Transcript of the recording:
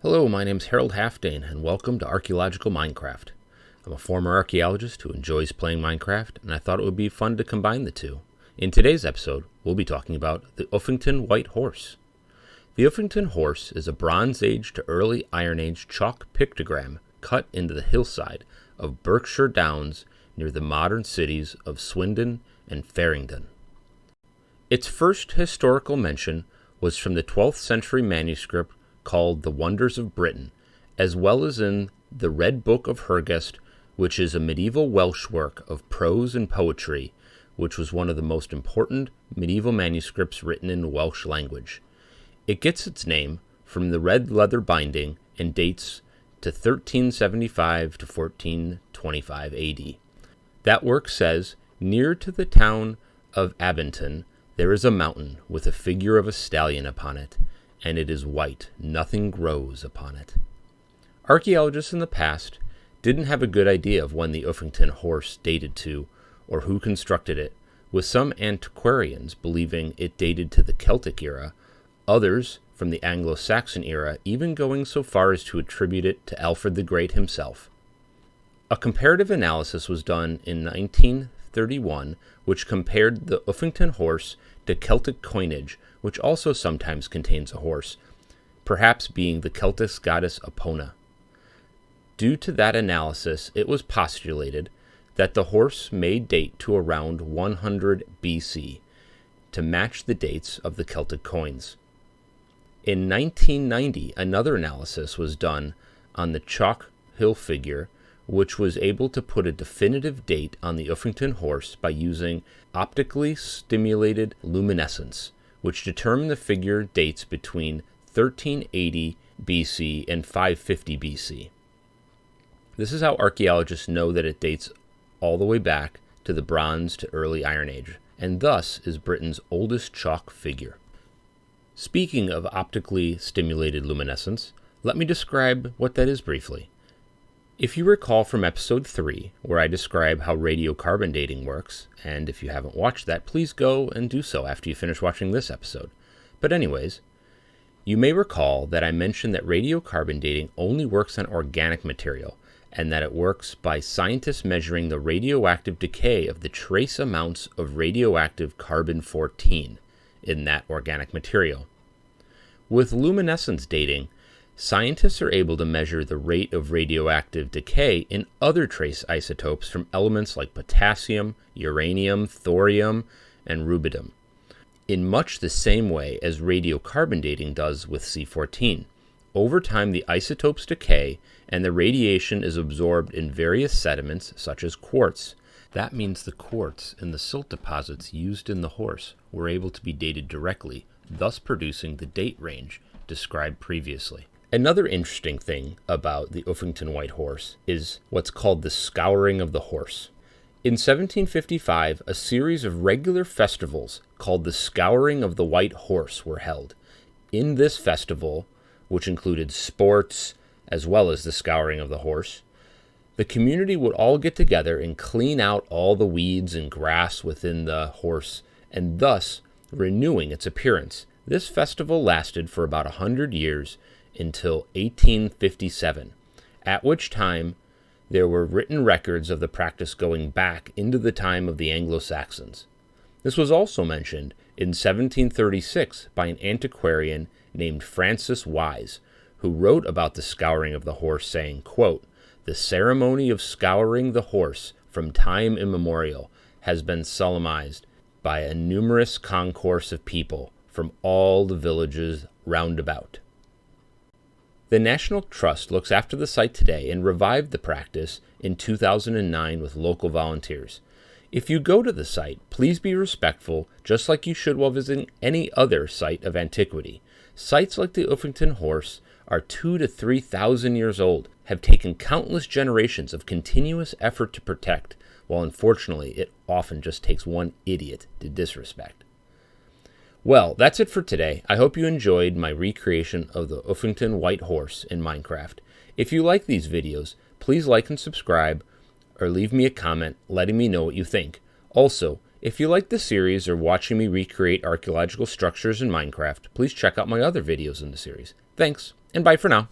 Hello, my name's Harold Halfdane, and welcome to Archaeological Minecraft. I'm a former archaeologist who enjoys playing Minecraft, and I thought it would be fun to combine the two. In today's episode, we'll be talking about the Uffington White Horse. The Uffington Horse is a Bronze Age to early Iron Age chalk pictogram cut into the hillside of Berkshire Downs near the modern cities of Swindon and Farringdon. Its first historical mention was from the 12th century manuscript called The Wonders of Britain, as well as in the Red Book of Hergest, which is a medieval Welsh work of prose and poetry, which was one of the most important medieval manuscripts written in the Welsh language. It gets its name from the red leather binding and dates to 1375 to 1425 AD. That work says, "Near to the town of Abington there is a mountain with a figure of a stallion upon it, and it is white, nothing grows upon it." Archaeologists in the past didn't have a good idea of when the Uffington Horse dated to, or who constructed it, with some antiquarians believing it dated to the Celtic era, others from the Anglo-Saxon era, even going so far as to attribute it to Alfred the Great himself. A comparative analysis was done in 1931, which compared the Uffington Horse to Celtic coinage, which also sometimes contains a horse, perhaps being the Celtic goddess Epona. Due to that analysis, it was postulated that the horse may date to around 100 BC, to match the dates of the Celtic coins. In 1990, another analysis was done on the chalk hill figure, which was able to put a definitive date on the Uffington Horse by using optically stimulated luminescence, which determined the figure dates between 1380 BC and 550 BC. This is how archaeologists know that it dates all the way back to the Bronze to early Iron Age, and thus is Britain's oldest chalk figure. Speaking of optically stimulated luminescence, let me describe what that is briefly. If you recall from episode 3, where I describe how radiocarbon dating works, and if you haven't watched that, please go and do so after you finish watching this episode. But anyways, you may recall that I mentioned that radiocarbon dating only works on organic material, and that it works by scientists measuring the radioactive decay of the trace amounts of radioactive carbon-14 in that organic material. With luminescence dating, scientists are able to measure the rate of radioactive decay in other trace isotopes from elements like potassium, uranium, thorium, and rubidium, in much the same way as radiocarbon dating does with C14. Over time, the isotopes decay, and the radiation is absorbed in various sediments, such as quartz. That means the quartz in the silt deposits used in the horse were able to be dated directly, thus producing the date range described previously. Another interesting thing about the Uffington White Horse is what's called the scouring of the horse. In 1755, a series of regular festivals called the Scouring of the White Horse were held. In this festival, which included sports as well as the scouring of the horse, the community would all get together and clean out all the weeds and grass within the horse, and thus renewing its appearance. This festival lasted for about 100 years, until 1857, at which time there were written records of the practice going back into the time of the Anglo-Saxons. This was also mentioned in 1736 by an antiquarian named Francis Wise, who wrote about the scouring of the horse, saying, quote, "The ceremony of scouring the horse from time immemorial has been solemnized by a numerous concourse of people from all the villages round about." The National Trust looks after the site today and revived the practice in 2009 with local volunteers. If you go to the site, please be respectful, just like you should while visiting any other site of antiquity. Sites like the Uffington Horse are 2,000 to 3,000 years old, have taken countless generations of continuous effort to protect, while unfortunately it often just takes one idiot to disrespect. Well, that's it for today. I hope you enjoyed my recreation of the Uffington White Horse in Minecraft. If you like these videos, please like and subscribe, or leave me a comment letting me know what you think. Also, if you like the series or watching me recreate archaeological structures in Minecraft, please check out my other videos in the series. Thanks, and bye for now.